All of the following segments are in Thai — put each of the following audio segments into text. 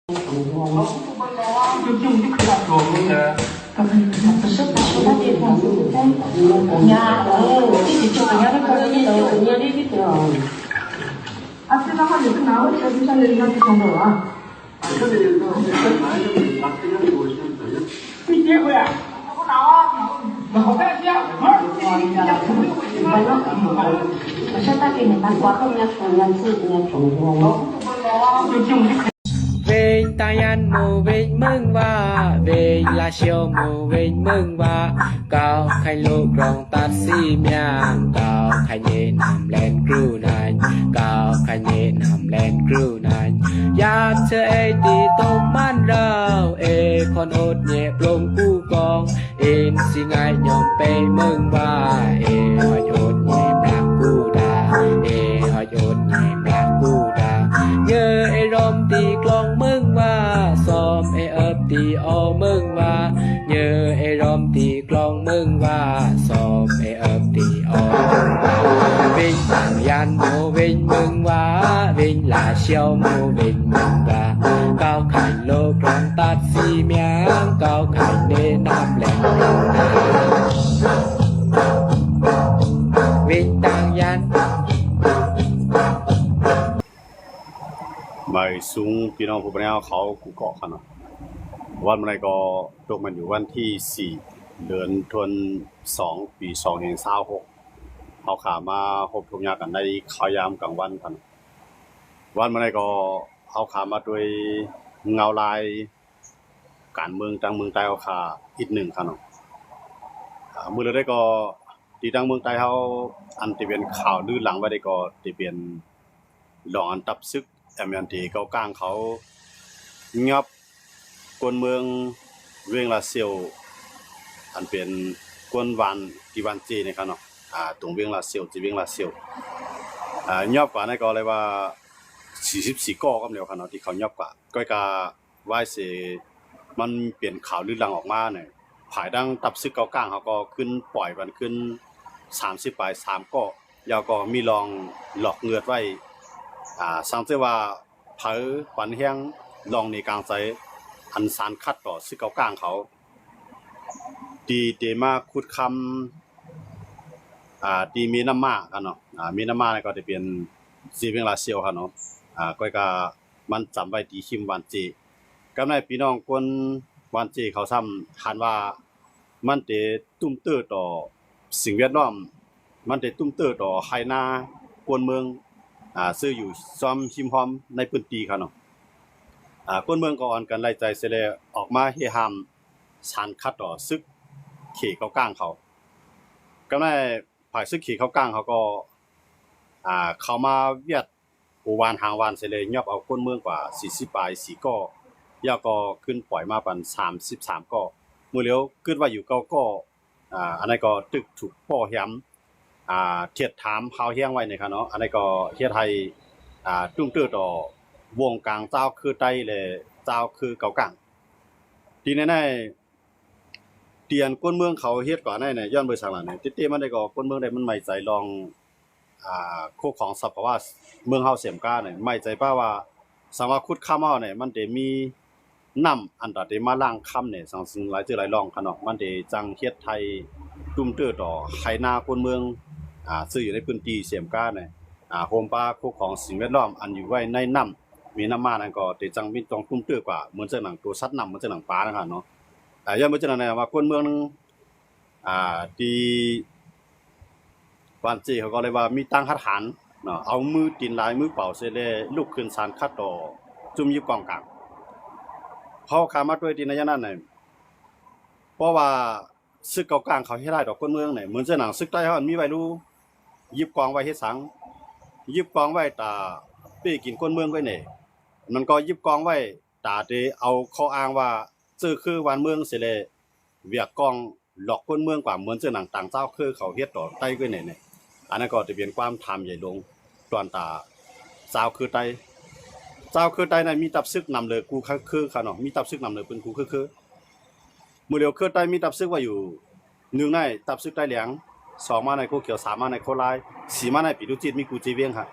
就可以做那个。不是把说到这方面在呀，自己就人家的可能也有人家的这个。啊，这个话你是哪位车就像人家去冲走啊？你结婚啊？我拿啊，好在家，我现在给你们刮后面说人家自己的冲动。Vinh ta yan mù vinh mừng và Vinh là siêu mù vinh mừng và Cao khai lục rong tát xì miang Cao khai nhẹ nằm lên cửu nành Cao khai nhẹ nằm lên cửu nành Yan chơ ê tì tông man rào Ê con ốt nhẹ plông cu con In xì ngay nhom bê mừng và Ê hỏi ốt nhẹ bạc cu đà Ê hỏi ốt nhẹ bạc cu đà Nhớ ê rôm tì klong mừng và Xóm ê ấp tì ô mừng và Nhớ ê rôm tì klong mừng và Xóm ê ấp tì ô mừng và Vinh tàng yan mô vinh mừng và Vinh là siêu mô vinh mừng và Cao khảnh lô krong tát xì miang Cao khảnh nê nam lẹn rong nà Vinh tàng yan ไม่สูงพี่น้องผู้บริหารเขากูเกาะกันเนาะวันเมื่อไรก็ตกมันอยู่วันที่4เดือนธันวาคมปี2526เขาขามาพบทุกอย่างกันในข้าวยามกลางวันกันวันเมื่อไรก็เขาขามาด้วยเงาลายการเมืองทางเมืองใต้เขาขาอีกหนึ่งกันเนาะมือเราได้ก็ที่ทางเมืองใต้เขาอันที่เป็นข่าวลื่นหลังไว้ได้ก็ที่เป็นรองอันดับซึกMNT เก้ากลางเขางับกวนเมืองเวียงลาเซียวอันเป็นกวนวันกีวันจีนะครับเนาะตรงเวียงลาเซียวจีเวียงลาเซียวงับกว่านั่นก็เลยว่า44ก้อก็เดียวครับเนาะที่เขางับกว่าก็กะว่าสิมันเปลี่ยนข่าวลือลังออกมาเนี่ยภายดังตับซึกเก้ากลางเขาก็ขึ้นปล่อยกันขึ้น30ปลาย3ก้อยาวก็มีลองหลอกเงือดไว้สังเกตว่าเผาปันเฮียงลองในกลางใจอันสารคัดต่อซึกเกากลางเขาดีเดมาคุดคำดีมีน้ำมากันเนาะมีน้ำมาก็จะเป็นซีเวียงลาเซียวครับเนาะก็มันจำไว้ดีคิมวันจีกับในพี่น้องคนวันจีเขาซ้ำหันว่ามันจะตุ้มเตื้อต่อสิ่งแวดล้อมมันจะตุ้มเตื้อต่อไฮนากวนเมืองซื้ออยู่ซ้อมชิมพร้อมในพื้นที่ครับเนาะคนเมืองก็อ่อนกันไล่ใจเสเลยออกมาเฮฮามสารคัดต่อซึกเขเก้ากลางเขาก็ในฝ่ายซึกเขเก้ากลางเขาก็เขามาเวียดปูวานหางวานเสเลยยอบเอาคนเมืองกว่า40ปลาย4ก้อยาก็ขึ้นปล่อยมาปัน33ก้อมื้อแล้วคิดว่าอยู่9ก้ออันนั้นก็ตึกถูกป้อแหมเทียดถามเฮาเฮียงไว้นี่ครับเนาะอันนี้ก็เฮียไทยตุ้งตื้อต่อวงกลางเจ้าคือใต้และเจ้าคือเก่ากลางที่แน่ๆเตียนก้นเมืองเขาเฮ็ดก่อนได้เนี่ยย้อนไปสั่งหลังเนี่ยติมันได้ก็ก้นเมืองได้มันใหม่ใจลองโคของสัพพะว่าเมืองเฮาเสียมก้าเนี่ยใหม่ใจป้าว่าสังว่าคุดข้ามเฮาเนี่ยมันได้มีน้ำอันตะได้มาล้างค่ำเนี่ยสังซึ่งหลายจื้อหลายรองคั่นเนาะมันได้จังเฮ็ดไทยตุ้มตื้อต่อไห้นาก้นเมืองซื้ออยู่ในพื้นที่เสียมก้าเนี่ยโฮมปลาคู่ของสิ่งแวดล้อมอันอยู่ไว้ในน้ำมีน้ำมานั่นก็ติจังมีตรงตุ้มตื้อกว่าเหมือนเจ้าหนังตัวสัตว์น้ำเหมือนเจ้าหนังปลานะครับเนาะย่าเหมือนเจ้าหนังเนี่ยว่าคนเมืองนึงที่วันจีเขาก็เลยว่ามีตั้งคัดหันเนาะเอามือตีนลายมือเป่าเสเลยลุกขึ้นสารคัดต่อจุ่มยิบกองกลางเพราะขามาด้วยตีนในนั้นเนี่ยเพราะว่าซึกเก่ากลางเขาให้ได้ดอกคนเมืองเนี่ยเหมือนเจ้าหนังซึกใต้เขามีไว้รู้ยิบกองไว้เฮ็ดสังยิบกองไว้ตาเป้กินคนเมืองไว้เนี่ยมันก็ยิบกองไว้ตาเตเอาข้ออ้างว่าซื่อคือวันเมืองเสเลยเวียกกองหลอกคนเมืองกว่าเหมือนเจ้าหนังต่างเจ้าคือเขาเฮ็ดต่อใต้ไว้เนี่ยอันนั้นก็จะเป็นความทำใหญ่ลงตอนตาเจ้าคือใต้เจ้าคือใต้ในมีตับซึกนำเลยกูคือค่ะเนาะมีตับซึกนำเลยเป็นกูคือมือเดียวคือใต้มีตับซึกว่าอยู่1ในตับซึกใต้เหลียง2มาในโคเขียว3มาในโคลาย4มาในปีดุจิตมีกูจีเวียงค่ะ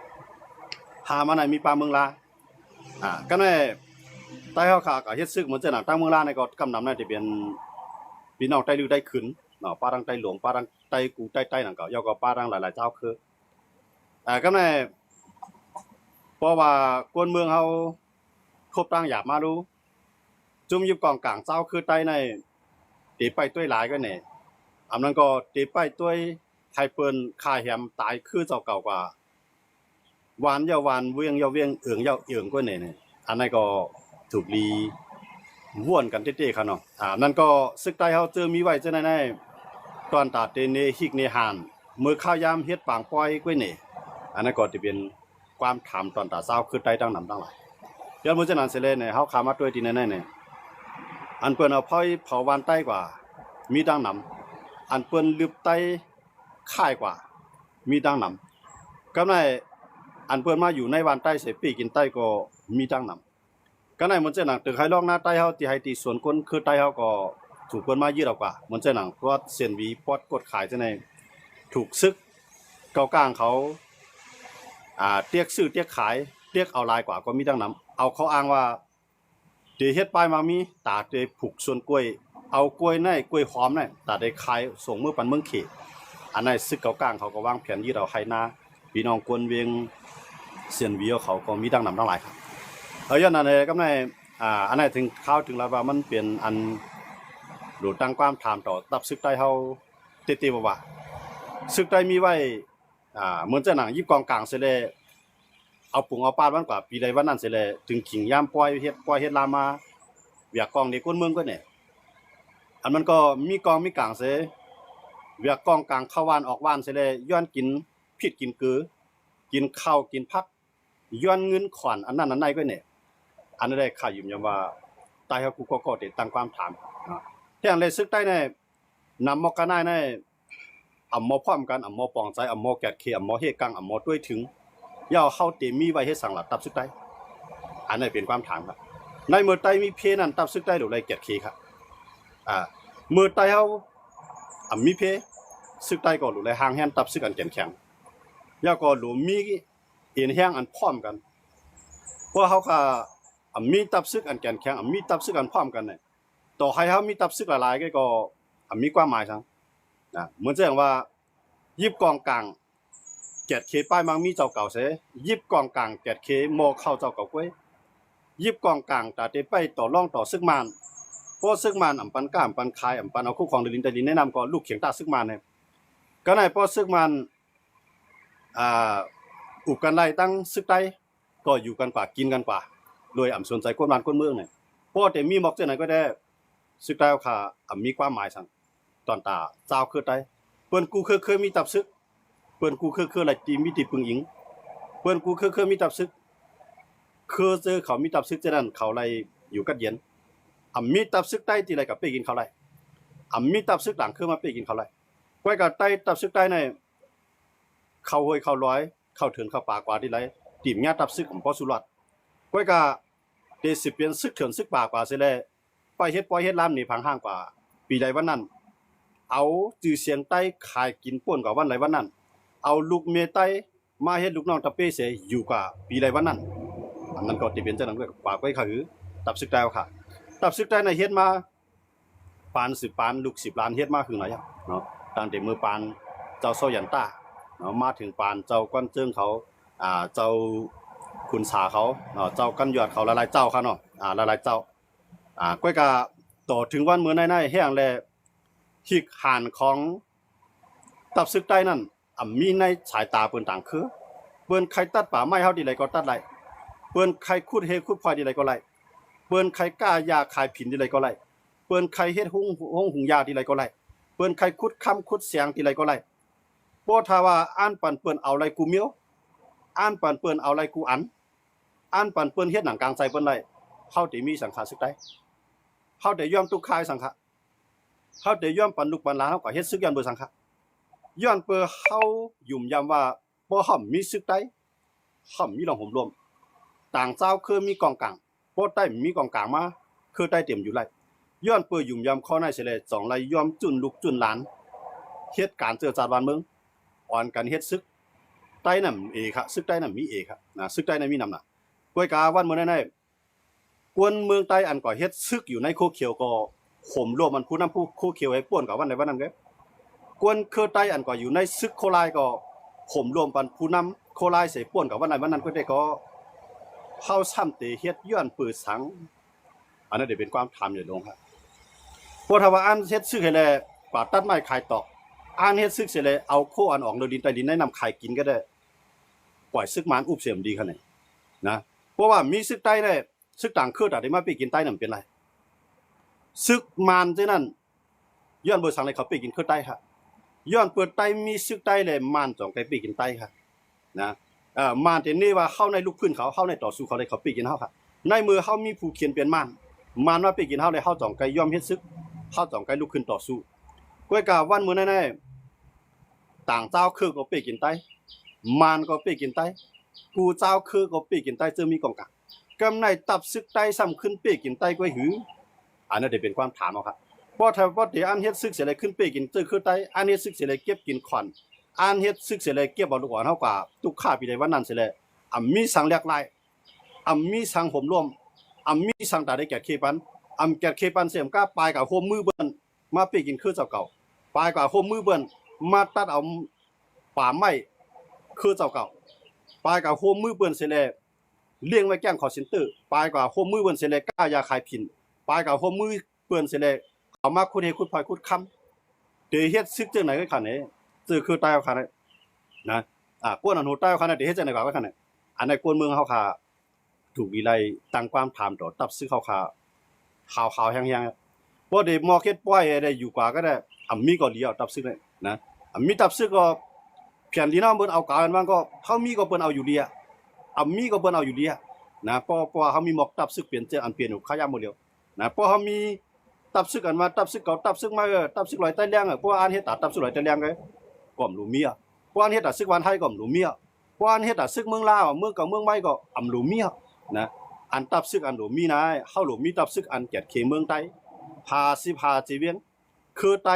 5มาในมีปลาเมืองลาก็ใน ใต้เฮาค่ะก็เฮ็ดซึกเหมือนจะหนังตั้งเมืองลาในก็กำนำนั่นที่เป็นพี่น้องใต้ลือได้ขึ้นเนาะป้าดังใต้หลวงป้าดังใต้กูใต้นั่นก็ยอก็ป้าดังหลายๆเจ้าคือก็ในเพราะว่ากวนเมืองเฮาครบตั้งหยาบมารู้จุ่มยิบกองกลางเจ้าคือใต้ในตีไปต้วยหลายก็เนี่ยอันนั้นก็ตีไปต้วยไทยเปิ้นคายแหมตายคือเจ้าเก่ากว่าหวานยาวหวานเวียงยาวเวียงเอืองยาวเอืองก็เนี่ยอันนั้นก็ถูกลีว่วนกันเต้ๆค่ะเนาะนั่นก็ซึกใต้เฮาเจอมีไว้จังได๋ตอนตาเตเนฮิกเนหานมื้อข้าวยามเฮ็ดปางปอยก้วยนี่อันนั้นก็สิเป็นความถามตอนตาเช้าคือใต้ตั้งนำตั้งหลายเดี๋ยวมื้อจังนั้นสิเลยเนี่ยเฮาขามาด้วยที่นั่นเนี่ยอันเปิ้นเอาพ้อยเผาวันใต้กว่ามีตั้งนำอันเปิ้นลึบใต้ค่ายกว่ามีตั้งนำก็ในอันเปิ้นมาอยู่ในวันใต้เสปีกินใต้ก็มีตั้งนำก็ในมันจะหนังตึกไฮลอกหน้าใต้เฮาที่ให้ตีส่วนคนคือใต้เฮาก็ถูกเปิ้นมายืดเอากว่ามันจะหนังเพราะเส้นวีปอดกดขายจังได๋ถูกซึกเกากลางเขาเตียกซื้อเตียกขายเตียกเอาลายกว่าก็มีตั้งนำเอาเขาอ้างว่าเตเฮ็ดป้ายมามีตาเตผูกส่วนกล้วยเอากล้วยในกล้วยหอมในตาได้ขายส่งมือปันเมืองเขตอันนั้นซึกเกากลางเขาก็วางแผนยืดเอาไห้นาพี่น้องกวนเวียงเสียนวีเขาก็มีตั้งนำทั้งหลายครับย้อนนั้นเลยก็ในอันนั้นถึงข้าวถึงแล้วว่ามันเป็นอันหลุดตั้งความถามต่อตับซึกใต้เฮาเตๆว่าซึกใต้มีไว้เหมือนจะหนังยิบกองกลางเสเลยเอาปุ่งเอาปาดวันกว่าปีใดวันนั้นเสเลยถึงขิงย่ามปล่อยเฮ็ดลามาเวียกกองในก้นเมืองก็เนี่ยอันมันก็มีกองมีกลางเสเวียกกองกลางเข้าวานออกวานเสเลยย้อนกินผิดกินกือกินข้าวกินพักย้อนเงินขวัญอันนั้นอันใดก็เนี่ยอันนั้นได้ข่าวยืมยันว่าใต้เฮากูก็ได้ตั้งความถามแท้งเลยซึกใต้ในนำมอกกันได้ในอำมอพร้อมกันอำมอปองใจอำมอแกดเคอำมอเฮกังอำมอด้วยถึงย่าเข้าเตมีไว้ให้สั่งหลับตับซึกใต้อันนี้เป็นความถามครับในเมื่อใต้มีเพนั้นตับซึกใต้หรือไรแกดเคครับเมื่อใต้เฮามีเพซึกใต้ก็หรือไรห่างแฮนตับซึกอันแข็งแข็งย่าก็หรือมีเอ็นแห้งอันพร้อมกันเพราะเฮาก็มีตับซึกอันแข็งแข็งมีตับซึกอันพร้อมกันเนี่ยต่อให้เฮามีตับซึกหลายๆก็มีความหมายซังเหมือนอย่างว่ายิบกองกลางแกดเคป้ายมังมีเจ้าเก่าเสยิบกองกลางแกดเคโมเข้าเจ้าเก่าก้วยยิบกองกลางตาเตไปต่อร่องต่อซึกมานเพราะซึกมานอำปันก้ามปันคายอำปันเอาคู่ของดินแนะนำก็ลูกเขียงตาซึกมานเนี่ยก็ในเพราะซึกมานอุบกันไล่ตั้งซึกใต้ก็อยู่กันกว่ากินกันกว่าโดยสนใจคนบ้านคนเมืองเนี่ยเพราะแต่มีหมอกเจ้าไหนก็ได้ซึกใต้ค่ะมีความหมายสั่งตอนตาเจ้าคือใต้เปิ้นกูเคยมีตับซึกเปิ้นกูคือหลายตีมีติปึงอิงเปิ้นกูคือมีตับซึกคือเจอเขามีตับซึกจังนั้นเขาไล่อยู่กัดเย็นมีตับซึกใต้ที่ไรกับไปกินเขาไล่มีตับซึกหลังคือมาไปกินเขาไล่ก้อยกับใต้ตับซึกใต้ในเข้าห้วยเข้าร้อยเข้าเถินเข้าป่ากว่าที่ไรตีมญาตับซึกของพ่อสุรัตน์ก้อยกับเดสิเปลี่ยนซึกเถินซึกป่ากว่าเสียแล้วไปเฮ็ดปล่อยเฮ็ดลามนี่พังห้างกว่าปีใดวันนั้นเอาจื่อเสียงใต้ขายกินป่นกว่าวันไหนวันนั้นเอาลูกเมียใต้มาเฮ็ดลูกน้องตะเป้เสอยู่กว่าปีใดวันนั้นอันนั้นก็สิเป็นจังนั้นก็ปากไว้คือตับซึกใต้ค่ะตับซึกใต้ในเฮ็ดมาปาน10ปานลูก10ล้านเฮ็ดมาคือไหนเนาะตั้งแต่มือปานเจ้าโซยันต้าเนาะมาถึงปานเจ้าก้อนเจิ้งเขาเจ้าขุนสาเขาเนาะเจ้ากันยอดเขาหลายๆเจ้าค่ะเนาะหลายๆเจ้าก้อยกะต่อถึงวันมื้อในๆแห้งแลที่หานของตับซึกใต้นั่นมีในสายตาเปิ้นต่างคือเปิ้นใครตัดป่าไม้เฮาดีไรก็ตัดไล่เปิ้นใครขุดเฮขุดพลอยดีไรก็ไล่เปิ้นใครกล้ายาขายผินดีไรก็ไล่เปิ้นใครเฮ็ดหุงยาดีไรก็ไล่เปิ้นใครขุดค้ำขุดเสียงดีไรก็ไล่บ่ถ้าว่าอ่านปันเปิ้นเอาไรกูเมียวอ่านปันเปิ้นเอาไรกูอันอ่านปันเปิ้นเฮ็ดหนังกลางใจเปิ้นไล่เฮาได้มีสังขารซึกใต้เฮาได้ยอมทุกคายสังขะเฮาได้ย่อมปันลูกปันหลานเฮาก็เฮ็ดซึกยันเบอสังขะย้อนเปิ้เฮายุ่มยามว่าบ่ห่อมมีซึกใต้ห่อมมีหลองห่มรวมต่างเจ้าคือมีกองกลางบ่ใต้มีกองกลางมาคือใต้เต็มอยู่ไล่ย้อนเปิ้ยุ่มยามข้อในเสเลย2ไล่ยอมจุนลูกจุนหลานเฮ็ดการเจือจาดบ้านเมืองอ่อนกันเฮ็ดซึกใต้นำเอค่ะซึกใต้นำมีเอค่ะซึกใต้นำมีนำน่ะก้อยกาวันมื้อนั้น กวนเมืองใต้อันก่อเฮ็ดซึกอยู่ในโคเขียวก็ข่มรวมมันผู้นำผู้โคเขียวให้ป่วนกับวันใดวันนั้นเด้กวนเคอใต้อันก่ออยู่ในซึกโคลายก็ข่มรวมปันผู้นำโคลายใส่ป่วนกับวันใดวันนั้นก็ได้ก็เฮาซ้ำเตเฮ็ดย้อนปืนสังอันนั้นได้เป็นความธรรมอยู่ลงครับเพราะถ้าว่าอันเฮ็ดซึกให้แลป่าตัดไม้ขายตอกอันเฮ็ดซึกเสร็จแล้วเอาโคอันออกเดินดินใต้ดินได้นำขายกินก็ได้ปล่อยซึกหมานอุบเสียมดีขนาดนะเพราะว่ามีซึกใต้ได้ซึกต่างคือแต่ได้มาไปกินใต้นั่นเป็นไรซึกมานเท่านั้นย้อนเบอร์สังเลยเขาไปกินคือใต้ครับย้อนเปิดใต้มีซึกใต้เลยมานจ่องไปกินใต้ครับนะมานแต่นี่ว่าเข้าในลูกพื้นเขาในต่อสู้เขาเลยเขาไปกินเฮาครับในมือเฮามีผู้เขียนเป็นมานว่าไปกินเฮาเลยเฮาจ่องไกย่อมเฮ็ดซึกเฮาจ่องไกลูกขึ้นต่อสู้ก้อยกาวันมื้อแน่ๆต่างเจ้าคือก็ไปกินใต้มานก็ไปกินใต้กูเจ้าคือก็ไปกินใต้เจอมีกองกะกำในตับซึกใต้ซ้ำขึ้นเป้กินใต้ก้อยหืออันนั้นได้เป็นความถามเอาครับเพราะถ้าว่าเดี๋ยวอันเฮ็ดซึกเสียเลยขึ้นเป้กินเจอคือใต้อันเฮ็ดซึกเสียเลยเก็บกินขวัญอันเฮ็ดซึกเสียเลยเก็บเอาลูกอ่อนเฮากว่าตุกข้าปีใดวันนั้นเสียเลยมีสังแลกลายมีสังห่มร่วมมีสังตาได้แก่เคปันแก่เคปันเสียมก้าปลายกับโฮมมือเบิ่นมาเป้กินคือเจ้าเก่าปลายกับโฮมมือเบิ่นมาตัดเอาป่าไม้คือเจ้าเก่าปลายกับโฮมมือเบิ่นเสียเลยเลี้ยงไว้แกล้งขอสินตื้อปลายกว่าโฮมมือเปิ้นเสเลยกล้ายาขายผินปลายกว่าโฮมมือเปิ้นเสเลยเอามาคุดเฮคุดพลอยคุดค้ำเดี๋ยวเฮ็ดซึกจังไหนก็คั่นนี่ซื่อคือตายเอาคั่นนะกวนอันโหตายเอาคั่นเดี๋ยวเฮ็ดจังไหนก็คั่นอันในกวนเมืองเฮาค่ะถูกวิไลตั้งความถามต่อตับซึกเฮาค่ะข่าวๆแห้งๆบ่ได้มอเก็ตปล่อยได้อยู่กว่าก็ได้มีก็เดียวตับซึกนี่นะมีตับซึกก็เพียนดีน้ำเปิ้นเอากากันว่าก็เฮามีก็เปิ้นเอาอยู่ดีมีก็เปิ้นเอาอยู่ดีนะเพราะเขามีหมอกตับซึกเปลี่ยนเจออันเปลี่ยนอยู่ขายามหมดเดียวนะเพราะเขามีตับซึกอันมาตับซึกเก่าตับซึกมาตับซึกลอยใต้แรงเพราะอันเฮ็ดตับซึกลอยใต้แรงไงก่อมรู้เมียเพราะอันเฮ็ดตับซึกวันไทยก่อมรู้เมียเพราะอันเฮ็ดตับซึกเมืองลาวเมืองเก่าเมืองใหม่ก็อำรู้เมียนะอันตับซึกอันรู้มีนายเฮารู้มีตับซึกอันแก่เขเมืองใต้พาจีเวียงคือใต้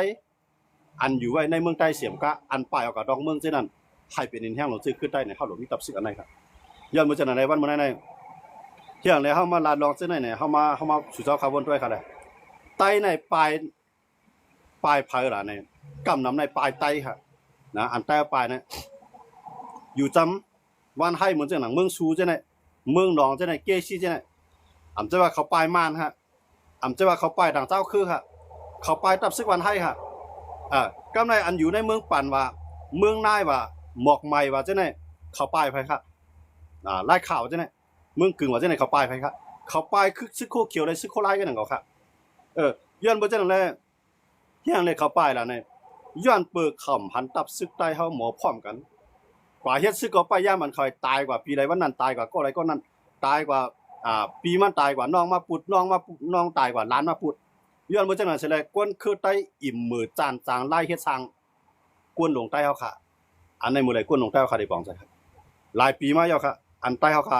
อันอยู่ไว้ในเมืองใต้เสียมกะอันป้ายเอากับดอกเมืองเช่นนั้นให้เป็นอินแห้งหลงซึกคือใต้เนี่ยเฮารู้มีตับซึกอันไหนครับย้อนมื้อจังไหนวันมื้อไหนเที่ยงเลยเฮามาลาดลองเส้นไหนเนี่ยเฮามาสู่เจ้าคาร์บอนด้วยค่ะแหละไตในปลายไผล่ะเนี่ยกำนำในปลายไตค่ะนะอันใต้ปลายเนี่ยอยู่จำวันให้เหมือนจังหนังเมืองซูจังไหนเมืองหนองจังไหนเกซี่จังไหนอำจะว่าเขาปลายม่านฮะอำจะว่าเขาปลายดังเจ้าคือค่ะเขาปลายตับซึกวันให้ค่ะกำในอันอยู่ในเมืองปั่นว่าเมืองนายว่าหมอกใหม่ว่าจังไหนเขาปลายไผค่ะไล่ข่าวจังไหนเมืองกึ่งว่าจังไหนเขาปลายไผครับเขาปลายคือซึกโคเขียวได้ซึกโคไล่กันนั่นก็ครับย้อนบ่จังนั้นแหละเฮียงเลยเขาปลายล่ะเนี่ยย้อนเปิกค่ำหันตับซึกใต้เฮาหมอพร้อมกันกว่าเฮ็ดซึกก็ไปย่ามันคอยตายกว่าปีใดวันนั้นตายกว่าก็อะไรก็นั้นตายกว่าปีมันตายกว่าน้องมาปุดน้องตายกว่าล้านมาปุดย้อนบ่จังนั้นสิแลกวนคือใต้อิ่มมือจานจางไล่เฮ็ดสร้างกวนลงใต้เฮาค่ะอันในมื้อใดกวนลงใต้เฮาค่ะได้ปองจังครับหลายปีมาแล้วค่ะอันใต้เฮาค่ะ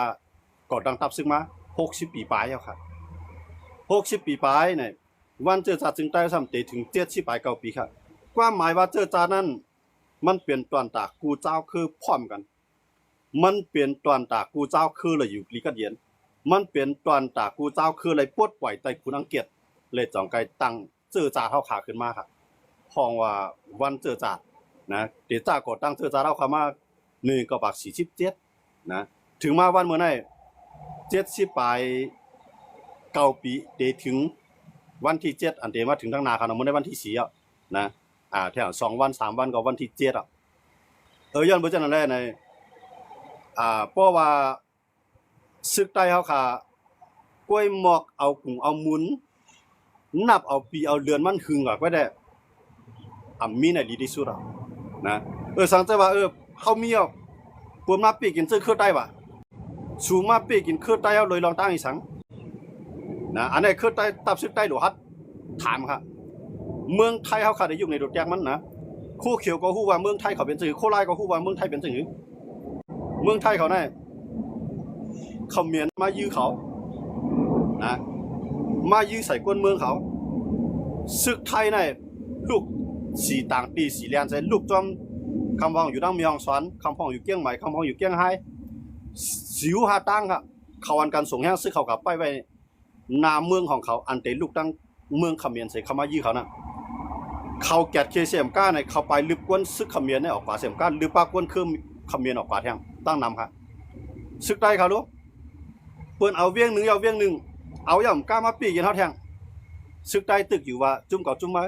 ก่อดังตับซึกมา60ปีปลายแล้วค่ะ60ปีปลายเนี่ยวันเจอจาจึงใต้ซ้ำเตถึง70ปลาย9ปีครับความหมายว่าเจอจานั้นมันเปลี่ยนตอนตากูเจ้าคือพร้อมกันมันเปลี่ยนตอนตากูเจ้าคือเลยอยู่ลีกัดเย็นมันเปลี่ยนตอนตากูเจ้าคือเลยปลดปล่อยไต้คุณอังเกียรติเลยจ่องไกตั้งเจอจาเฮาขาขึ้นมาครับห้องว่าวันเจอจานะเดต้าก็ตั้งเจอจาเฮาขามา1ก็บัก47นะถึงมาวันมื้อนั้น70ปลาย9ปีเดถึงวันที่7อันเดมาถึงทางนาครับมื้อในวันที่4อ่ะนะแถว2วัน3วันก็วันที่7อ่ะย้อนบ่จังนั้นแหละในเพราะว่าซึกใต้เฮาค่ะกล้วยหมอกเอากุ่งเอาหมุนนับเอาปีเอาเดือนมันหึงก็ได้มีในดีที่สุดอ่ะนะสังเกตว่าเฮามีปวดมาปีกินซื้อคือใต้ว่ะสูมาปีกินคือใต้เอาเลยลองตั้งอีสังนะอันนี้คือใต้ตับซึกใต้หลวฮัดถามครับเมืองไทยเฮาค่ะได้อยู่ในดอกแยกมันนะคู่เขียวก็ฮู้ว่าเมืองไทยเขาเป็นจังโคราชก็ฮู้ว่าเมืองไทยเป็นจังเมืองไทยเขาเนี่ยเขมรมายื้อเขานะมายื้อใส่ก้นเมืองเขาศึกไทยเนี่ยลูกสีต่างปีสีแลนใส่ลูกจอมคำพองอยู่ดังเมียงสอนคำพองอยู่เกี้ยงใหม่คำพองอยู่เกี้ยงไฮ้สิวหาตั้งครับเขาอันกันส่งแห้งซึกเขากลับไป นาเมืองของเขาอันเตลูกตั้งเมืองเขมรใส่เขามายี่เขานะเขาแกดเคเสียมก้าในเขาไปลึกกวนซึกเขมรในออกป่าเสียมก้าหรือปากวนคือเขมรออกป่าแทงตั้งนำครับซึกได้เขารู้เปิ้นเอาเวียงหนึ่งเอาเวียงหนึ่งเอาย่ำก้ามาปีกินเท่าแทงซึกได้ตึกอยู่ว่าจุ่มเก่าจุ่มมา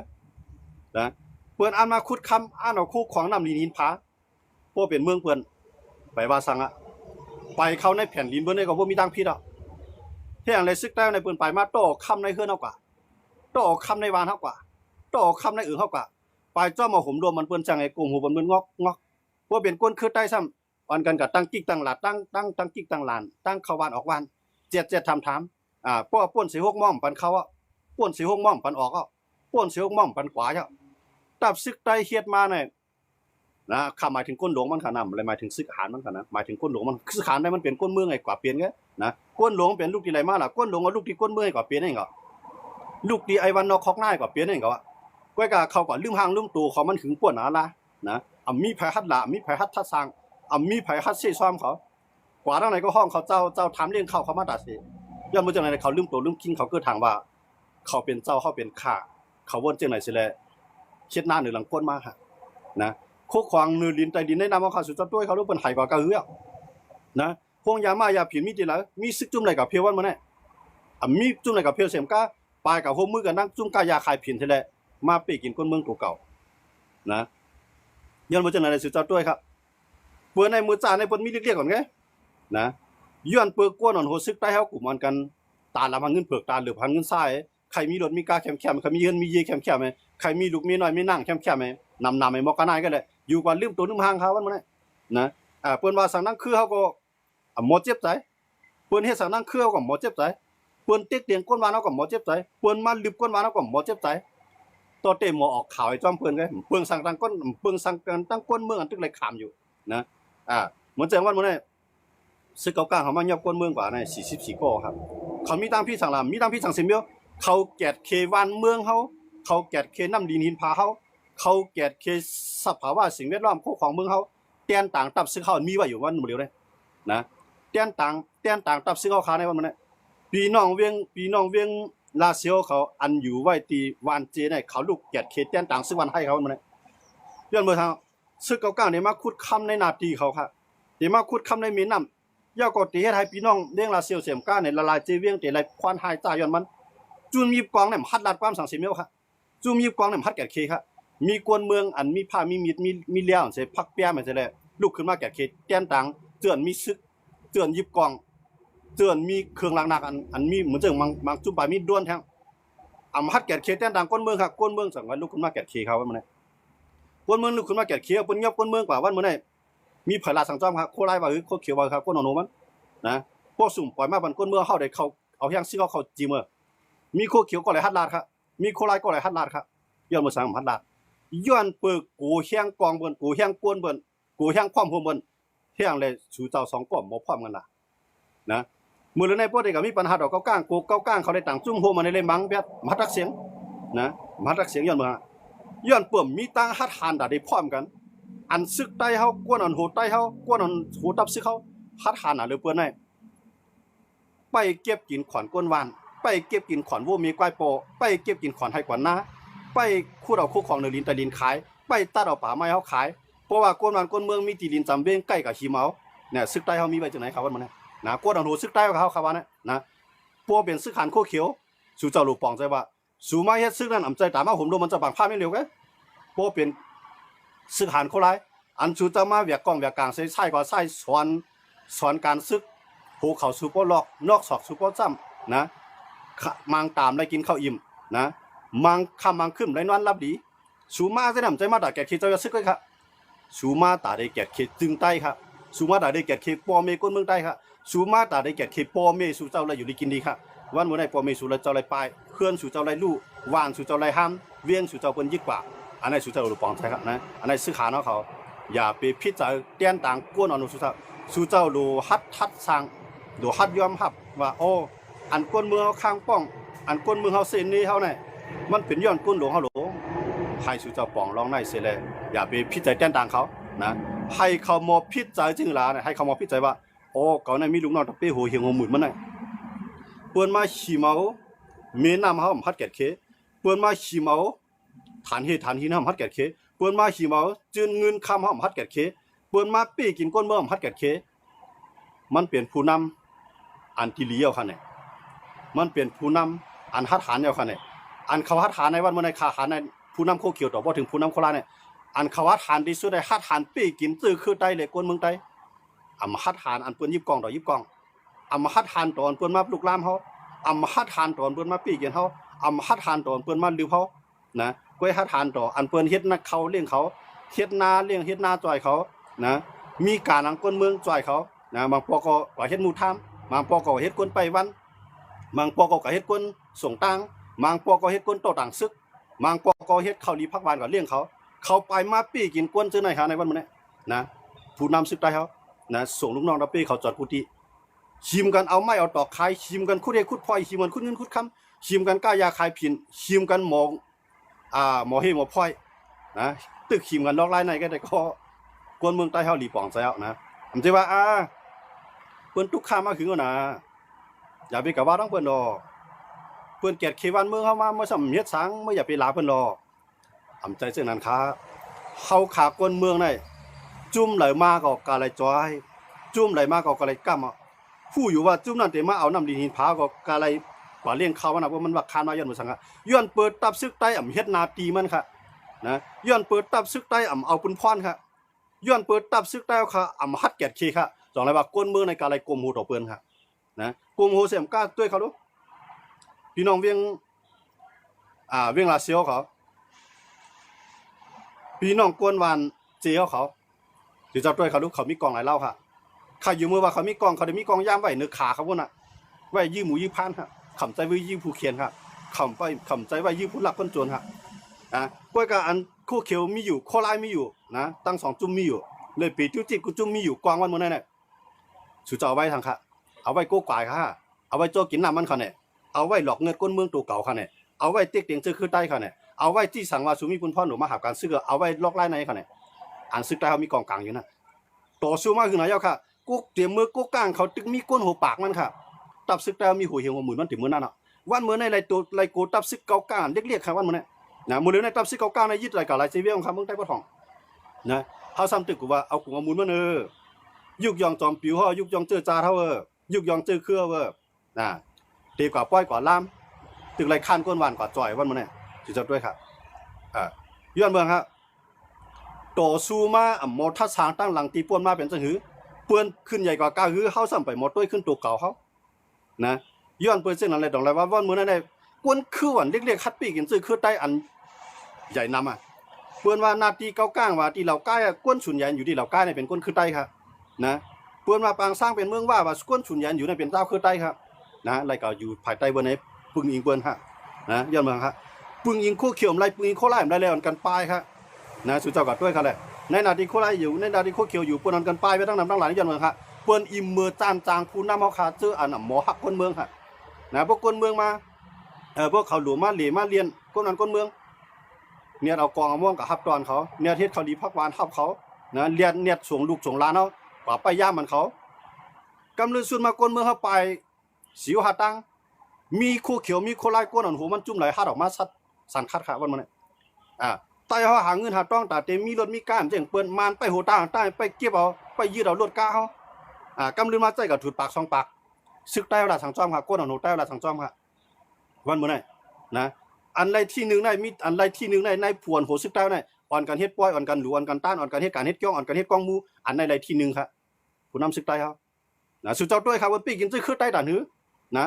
นะเปิ้นอ่านมาคุดคำอ่านเอาคู่ของนำลีนินผาพวกเป็นเมืองเปิ้นไปว่าสังอะไปเข้าในแผ่นดินเปิ้นได้ก็บ่มีตังพิษอ่ะแท่งเลยซึกได้ในเปิ้นไปมาโตคำในเฮือนเฮากว่าโตคำในวานเฮากว่าโตคำในอื่นเฮากว่าไปจ้อมาห่มรวมมันเปิ้นจังไอ้กลุ่มหูเปิ้นงอกพวกเป็นก้นคือใต้ซ้ำอันกันกับตั้งกิ๊กตั้งหลาดตั้งกิ๊กตั้งหลานตั้งเข้าวานออกวานเจ็ดถามป้อป้วนสิ6ม่อมปันเขาอ่ะป้วนสิ6ม่อมปันออกอ่ะป้วนสิ6ม่อมปันขวาอ่ะตับซึกได้เฮ็ดมาเนี่ยนะข้าหมายถึงก้นหลวงมันขนาดอะไรหมายถึงซึกหารมันขนาดหมายถึงก้นหลวงมันซึกหารได้มันเป็นก้นเมืองไงกว่าเปลี่ยนไงนะก้นหลวงเป็นลูกที่ไรมาล่ะก้นหลวงเอาลูกที่ก้นเมืองกว่าเปลี่ยนเองก็ลูกที่ไอวันนอกคอกหน้ากว่าเปลี่ยนเองก็ก้อยกะเขาก็ลืมหางลืมตัวเขามันถึงป้วนหนาละนะมีไผฮัดละมีไผฮัดทัดสร้างมีไผฮัดเสียซ้อมเขากว่าทางไหนก็ห้องเขาเจ้าถามเรื่องเขามาตัดสิย่อมมาจากไหนเขาลืมตัวลืมกินเขาเกิดทางว่าเขาเป็นเจ้าเขาเป็นข้าเขาวนจากไหนสิแลเช็ดหน้าหรือหลังก้นมาค่ะนะโคกควางเนื้อลิ้นใจดินได้นำเอาเขาสุดจัดด้วยเขารู้เป็นไห่กว่ากระเฮือนะพวกยามาอย่าผิดมีดีแล้วมีซึกจุ่มอะไรกับเพียววันมาเนี่ยมีจุ่มอะไรกับเพียวเสียมก้าปลายกับหัวมือกันนั่งจุ่มกายาคายผินทีแลมาปีกินก้นเมืองตัวเก่านะย้อนมาจากไหนสุดจัดด้วยครับเปิดในมือจ่าในปนมีเรียกก่อนไงนะย้อนเปิดก้นอ่อนโหซึกได้เฮากลุ่มมันกันตาละพันเงินเผือกตาหรือพันเงินทรายใครมีรถมีกาแคมใครมีเงินมีเยแคมไหมใครมีลูกมีน้อยมีนั่งแคมไหมนำไอ้มอกกันนายก็เลยอยู่กว่าลืมตัวลืมหางเขาวันนี้นะเปิ้นว่าสั่งนั่งคือเขาก็หมอเจ็บใจเปิ้นเฮ็ดสั่งนั่งคือเขาก็หมอเจ็บใจเปิ้นเต็กเตียงก้นวานเขาก็หมอเจ็บใจเปิ้นมาลืมก้นวานเขาก็หมอเจ็บใจต่อเตหมอออกข่าวไอ้จอมเปิ้นไงเปิ้นสั่งตั้งก้นเปิ้นสั่งกันตั้งก้นเมืองอันตึกเลยขามอยู่นะเหมือนแจ้งวันมื้อนี้ซึกเก่ากลางเขามายอบก้นเมืองกว่าใน44ก้อครับเขามีตั้งพี่สั่งลำมีตั้งพี่สั่งสิเมียวเขาแกดเควานเมืองเขาแกดเคน้ำดินหินผาเขาแกดเคสภาวะสิ่งแวดล้อมของเมืองเขาเตียนต่างตับซึ่งเขามีไว้อยู่วันมื้อเดียวเลยนะเตียนต่างตับซึ่งเขาค้าในวันมื้อนี้พี่น้องเวียงลาเซียวเขาอันอยู่ไว้ตีวานเจในเขาลูกแกดเคเตียนต่างซึ่งวันให้เขามื้อนี้ย้อนเมื่อทางซึกเก่าๆเนี่ยมาขุดคำในนาทีเขาค่ะเดี๋ยวมาขุดคำในแม่น้ำย่อก็ตีเฮ็ดให้พี่น้องเลี้ยงลาเซียวเสียมก้าในละลายเจเวียงเตไหลควานหายจ่าย้อนมันจุนมีกองเนี่ยฮัดลาดความสังเสียเมียวค่ะจุนมีกองเนี่ยฮัดแกดเคค่ะมีกวนเมืองอันมีผ้ามีมีดมีเลี้ยวเสพักเปียมันจะเลยลุกขึ้นมาแกดเคเตียนต่างเตือนมีซึกเตือนยิบกองเตือนมีเครื่องล้างหนักอันมีเหมือนจังบางจุ่มปลายมีด้วนแทงฮัดแกดเคเตียนต่างกวนเมืองค่ะกวนเมืองสั่งว่าลุกขึ้นมาแกดเคเขาวันมื้อนี้กวนเมืองลุกขึ้นมาแกดเคเปิ้นยับกวนเมืองกว่าวันมื้อนี้มีไผลาสังจอมค่ะโคไลว่าโคเขียวว่าครับกวนโนมันนะพวกสุ่มปล่อยมาบันกวนเมืองเฮาได้เขาเอาแฮงซิเขาจีเมอมีโคเขียวก็เลยฮัดลาดครับมีโคไลก็เลยฮัดลาดครับย้อนมาสั่งฮัดลาดย้อนเปิกกูแฮงกองเบิ่นกูแฮงกวนเบิ่นกูแฮงความพมเบิ่นแฮงเลยสู่เจ้า2ป้อมบ่พร้อมกันล่ะนะมื้อในพวกนี้ก็มีปัญหาดอกเก้าก้างกูเก้าก้างเขาได้ตั้งจุ่มโฮมาในเลยมังแบบมัดรักเสียงนะมัดรักเสียงย้อนมาย้อนเปิ่มมีตั้งฮัดหานได้พร้อมกันอันซึกใต้เฮากวนอันโหใต้เฮากวนอันโหตับซึกเฮาฮัดหานน่ะเลยเปิ้นให้ไปเก็บกินขอนก้นวานไปเก็บกินขอนวัวมีกวายโปไปเก็บกินขอนให้กว่านาไปคูดเอาคู่ของเนลินตะลินขายไปตัดเอาป่าไม้เฮาขายเพราะว่าก้นวานก้นเมืองมีตีดินจำเว้งใกล้กับหิมเอาเนี่ยซึกใต้เฮามีไว้จังไหนครับวันมื้อนี้นะก้นอันโหซึกใต้เขาครับว่านะพวกเป็นซึกหันโคเขียวสู่เจ้าลูกปองใจว่าสู่มาเฮ็ดซึกนั้นอำใจตามมาผมดูมันจะบังผ้าไม่เร็วแกพวกเป็นซึกหันโคหลายอันสู่เจ้ามาเวียกกองเวียกกลางใช้กว่าใช้สอนการซึกโหเขาสู่บ่ลอกนอกศอกสู่บ่จ้ำนะมังตามได้กินข้าวอิ่มนะมังคำมังขึ้นได้นอนรับดีสูมาจะนำใจมาด่าแกคิดเจ้าจะซึกเลยครับสูมาตาได้แกคิดจึงใต้ครับสูมาตาได้แกคิดปอเมก้นเมืองใต้ครับสูมาตาได้แกคิดปอเมสู่เจ้าไรอยู่ดีกินดีครับวันมื้อไหนปอเมสู่เจ้าไรปลายเคลื่อนสู่เจ้าไรลู่วานสู่เจ้าไรห้ามเวียงสู่เจ้าเปิ้นยิ่งกว่าอันไหนสู่เจ้าลูกปองใช่ครับนะอันไหนซึกหาเนาะเขาอย่าไปพิจารณาเตียนต่างก้นอ่อนสู่เจ้าลูฮัดสร้างดูฮัดยอมรับว่าโอ้อันก้นเมืองเฮาข้างป้องอันก้นเมืองเฮาเส้นนี้เฮาเนี่ยมันเป็นย้อนก้นหลวงเฮาหลวงให้สู่เจ้าป้องลองในเสียเลยอย่าไปพิจารณาแตกต่างเขานะให้เขามาพิจารณาจึงหลาเนี่ยให้เขามาพิจารณาว่าโอ้เขาเนี่ยมีลูกน้องตะเป้โหเหียงโหหมื่นมันน่ะ เปิ้นมาขี้เมาเมน้ำเฮาฮัดแกดเคเปิ้นมาขี้เมาฐานเฮฐานหินเฮาฮัดแกดเคเปิ้นมาขี้เมาจืนเงินคำเฮาฮัดแกดเคเปิ้นมาปี้กินก้นเมืองฮัดแกดเคมันเป็นผู้นำอันที่เลี้ยวคั่นเนี่ยมันเป็นผู้นำอันฮัดหารแล้วคั่นเนี่ยอันเขาฮัดหารในวันมื้อในคาหารในผู้นำโคเขียวต่อบ่ถึงผู้นำโคราชเนี่ยอันเขาฮัดหารที่สุดได้ฮัดหารปี้กินตื้อคือใต้เลยก้นเมืองใต้อำฮัดหารอันเปิ้นยิบกองต่อยิบกองอำฮัดหารตอนเปิ้นมาลุกลามเฮาอำฮัดหารตอนเปิ้นมาปี้กินเฮาอำฮัดหารตอนเปิ้นมาลือเฮานะก้อยฮัดหารต่ออันเปิ้นเฮ็ดนักเขาเลี้ยงเขาเฮ็ดนาเลี้ยงเฮ็ดนาจ่อยเขานะมีการอังก้นเมืองจ่อยเขานะบางปอก็เฮ็ดหมู่ทามบางปอก็เฮ็ดก้นไปวันบางปอก็เฮ็ดก้นส่งตังบางปอก็เฮ็ดก้นโตต่างซึกบางปอก็เฮ็ดข้าวดีพักหวานก็เลี้ยงเขาไปมาปี้กินก้นซื่อไหนหาในวันมื้อนี้นะผู้นำซึกใต้เฮานะส่งลูกน้องดาปี้เขาจอดกุฏิชิมกันเอาไม้เอาตอกขายชิมกันคุดเฮ็ดคุดพลอยชิมกันคุดเงินคุดคำชิมกันก้ายาขายผินชิมกันหมอหมอเฮหมอพลอยนะตึกชิมกันลอกลายในก็ได้ก็กวนเมืองใต้เฮาหลีป่องซะแล้วนะผมสิว่าเปิ้นตุกข้ามาถึงแล้วนะอย่าไปกะว่าต้องเปิ้นดอกเปิ้นเกียรติเขวันเมืองเฮามาบ่สำเฮ็ดสังบ่อย่าไปลาเปิ้นดอกอำใจซึ่งนั้นค่ะเฮาขากวนเมืองได้จุ่มไหลมาก็กะไหลจอยจุ่มไหลมาก็กะไหลกั้มผู้อยู่ว่าจุ่มนั่นแต่มาเอาน้ำดินหินผาก็กะไหลกว่าเลี้ยงเขานะว่ามันว่าคานมาย้อนบ่สังอ่ะย้อนเปิดตับซึกใต้เฮ็ดนาตีมันค่ะนะย้อนเปิดตับซึกใต้เอาปืนพรค่ะย้อนเปิดตับซึกใต้ค่ะฮัดแกดเคค่ะสองอะไรว่ากวนเมืองในกะไหลกลมหูต่อเปิ้นค่ะนะกลมหูเสียมก้าด้วยเขาดูพี่น้องเวียงเวียงลาเซียวเขาพี่น้องกวนวานเจียวเขาสิเจ้าด้วยเขาดูเขามีกองหลายเล่าค่ะข้าอยู่เมื่อว่าเขามีกองเขาได้มีกองย่ามไว้เนื้อขาเขาพุ่นน่ะไว้ยื้อหมูยื้อพันค่ะขำใจไว้ยื้อผู้เขียนค่ะขำใจไว้ยื้อผู้หลักคนจนค่ะกล้วยกับอันคู่เขียวมีอยู่ข้อลายมีอยู่นะตั้ง2จุ่มมีอยู่เลยปีจุจิกูจุ่มมีอยู่กองวันมื้อนั้นน่ะสุเจ้าไว้ทางค่ะเอาไว้โก้กวายค่ะเอาไว้โจกินน้ำมันค่ะเนี่ยเอาไว้หลอกเงินก้นเมืองตัวเก่าค่ะเนี่ยเอาไว้เต็กเตียงซื้อคือใต้ค่ะเนี่ยเอาไว้ที่สั่งว่าสุมีคุณพ่อหนูมาหาการซื้อเอาไว้ลอกไล่ในค่ะเนี่ยอันซื้อใต้เขามีกองกลางอยู่นะต่อสู้มากคือไหนเจ้าค่ะกุ๊กเตรียมมือกุ๊กกลางเขาตึกมีก้นหัวปากมันค่ะตับซึกแต่มีหัวเหี่ยวหัวหมุนมันถึงมื้อนั้นอ่ะวันมื้อในไรตัวไรโกตับซึกเก่าก้านเรียกๆค่ะวันมื้อนี้นะมื้อในตับซึกเก่าก้านในยึดไรกับไรเซเวียของคำเมืองใต้บ่ทองนะเฮาซ้ำตึกกูว่าเอากูเอาหมุนมันยุกยองจอมปิวเฮายุกยองเจอจาเฮายุกยองเจอเครือนะตีกว่าป้อยกว่าล่ามตึกไรคันก้นหวานกว่าจ่อยวันมื้อนี้สิจัดด้วยครับย้อนเมืองครับต่อสู้มาหมอทัศางตั้งหลังตีป่วนมาเป็นจังหือเปื้อนขึ้นใหญ่กว่าก้าหือเฮาซ้ำไปหมดด้วยขึ้นตัวเก่าเฮานะย้อนเปิ้นซึ่งนั้นเลยดอกเลยว่าวันมื้อนั้นได้กวนคือหวันเรียกๆคัดปีกินซื้อคือใต้อันใหญ่นำเปิ้นว่านาตีเก้าก้างว่าที่เหล่าก้ายกวนฉุนใหญ่อยู่ที่เหล่าก้ายเนี่ยเป็นกวนคือใต้ครับนะเปิ้นว่าปางสร้างเป็นเมืองว่ากวนฉุนใหญ่อยู่ในเป็นเจ้าคือใต้ครับนะไรก็อยู่ภายใต้เบิ่นให้ปึงอิงเปิ้นฮะนะย้อนเมืองครับปึงอิงโคเขียวไรปึงอิงโคไล่ได้แล้วกันปลายครับนะสุเจ้าก็ด้วยครับแหละในนาทีโคไล่อยู่ในนาทีโคเขียวอยู่เปิ้นกันปลายไปตั้งนำตั้งหลายย้อนเมืองครับเปิ้นอิ่มมือจานจางผู้นำเฮาขาเจออันหมอฮักคนเมืองครับนะพวกคนเมืองมาพวกเขาหลวงมาเหลมาเรียนคนนั้นคนเมืองเนี่ยเอากองเอาม่วงกับฮับตอนเขาเนี่ยเฮ็ดเขาดีพักหวานฮับเขานะเรียนเนี่ยส่งลูกส่งหลานเฮาป่าไปย่ามมันเขากำลือสุดมาคนเมืองเฮาไปสิวหาตังมีคู่เขียวมีโคไล่ก้นอันหูมันจุ่มไหลฮัดออกมาสัดสันคัดค่ะวันมื้อนี้ใต้เฮาหาเงินหาต้องตาเต็มมีรถมีก้านจังเปิ้นมานไปโหตาใต้ไปเก็บเอาไปยืดเอารถก้าเฮากำลือมาใจกับถุดปาก2ปากซึกใต้เวลาสังจอมค่ะก้นอันหูใต้เวลาสังจอมค่ะวันมื้อนี้นะอันไรที่1ได้มีอันไรที่1ได้ในผวนโหซึกใต้ได้อ่อนกันเฮ็ดป้อยอ่อนกันหลวอ่อนกันต้านอ่อนกันเฮ็ดการเฮ็ดก้องอ่อนกันเฮ็ดกองมูอันในไรที่1ครับผู้นำซึกใต้เฮานะสุเจ้าด้วยครับว่าปีกินซื้อคือใต้ด่านหือนะ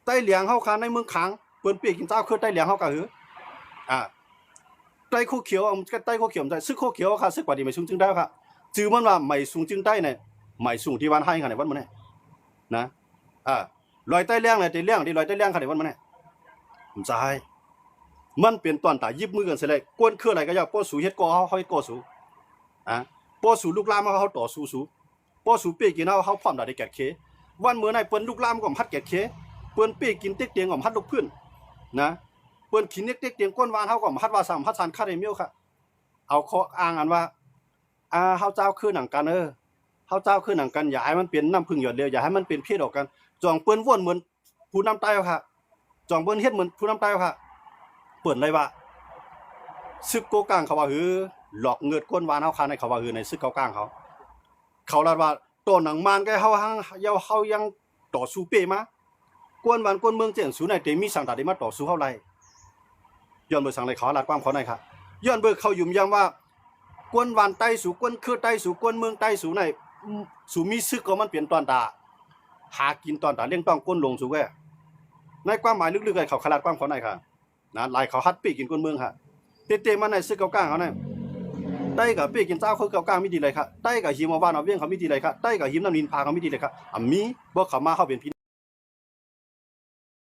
ใต้เหลียงเฮาค่ะในเมืองขางเปิ้นปีกินเจ้าคือใต้เหลียงเฮาก็หือใต้คู่เขียวใต้คู่เขียวได้ซึกคู่เขียวค่ะซึกกว่าดีไม่สูงจึงได้ค่ะจื่อมันว่าไม่สูงจึงได้เนี่ยไม่สูงที่วันให้ค่ะในวันมื้อนี้นะลอยใต้เลี้ยงเลยแต่เลี้ยงที่ลอยใต้เลี้ยงค่ะในวันมื้อนี้ผมจะให้มันเป็นตอนตายิบมือกันเสร็จเลยกวนคืออะไรก็อย่าป้อสูเฮ็ดก่อเฮาเฮ็ดก่อสูป้อสูลูกลามเฮาต่อสู้ป้อสูเปียกินเฮาพร้อมได้แก่เควันมื้อนั้นเปิ้นลูกลามก็ฮัดแก่เคเปิ้นเปียกินเต็กเตียงก็ฮัดลูกพื้นนะเปิ้นกินเต็กเตียงก้นวานเฮาก็ฮัดว่า3ฮัดซันคาเดเมียวค่ะเอาข้ออ้างอันว่าเฮาเจ้าคือหนังกันเฮาเจ้าคือหนังกันอย่าให้มันเป็นน้ำพึ่งหยดเดียวอย่าให้มันเป็นเพศออกกันจองเปิ้นว่นเหมือน ผู้นำใต้ค่ะจองเปิ้นเฮ็ดเหมือนผู้นำใต้ค่ะเปิดเลยว่าซึกโกกลางเขาว่าหือหลอกเงิดก้นวานเฮาคาในเขาว่าหือในซึกเขากลางเขาลาดว่าตัวหนังมานก็เฮายังต่อสู้เป้มากวนวันกวนเมืองเจียงสู้ในเตมีสังตาได้มาต่อสู้เฮาไรย้อนเบิกสังเลยเขาลาดความเขาหน่อยค่ะย้อนเบิกเขายุ่มย้ำว่ากวนวันใต้สู่กวนคือใต้สู่กวนเมืองใต้สู่ในสู่มีซึกก็มันเปลี่ยนตอนตาหากินตอนตาเลี้ยงต้องก้นลงสู่แก่ในความหมายลึกๆเลยเขาขลาดความเขาหน่อยค่ะนะลายเขาฮัดปีกินกวนเมืองค่ะเตะๆมาในซึกเก่ากลางเขาเนี่ยได้กับปีกินเจ้าคือเก่ากลางไม่ดีเลยค่ะได้กับหิมว่านเอาเวียงเขาไม่ดีเลยค่ะได้กับหิมน้ำนินพาเขาไม่ดีเลยค่ะมีบ่เขามาเขาเป็นพี่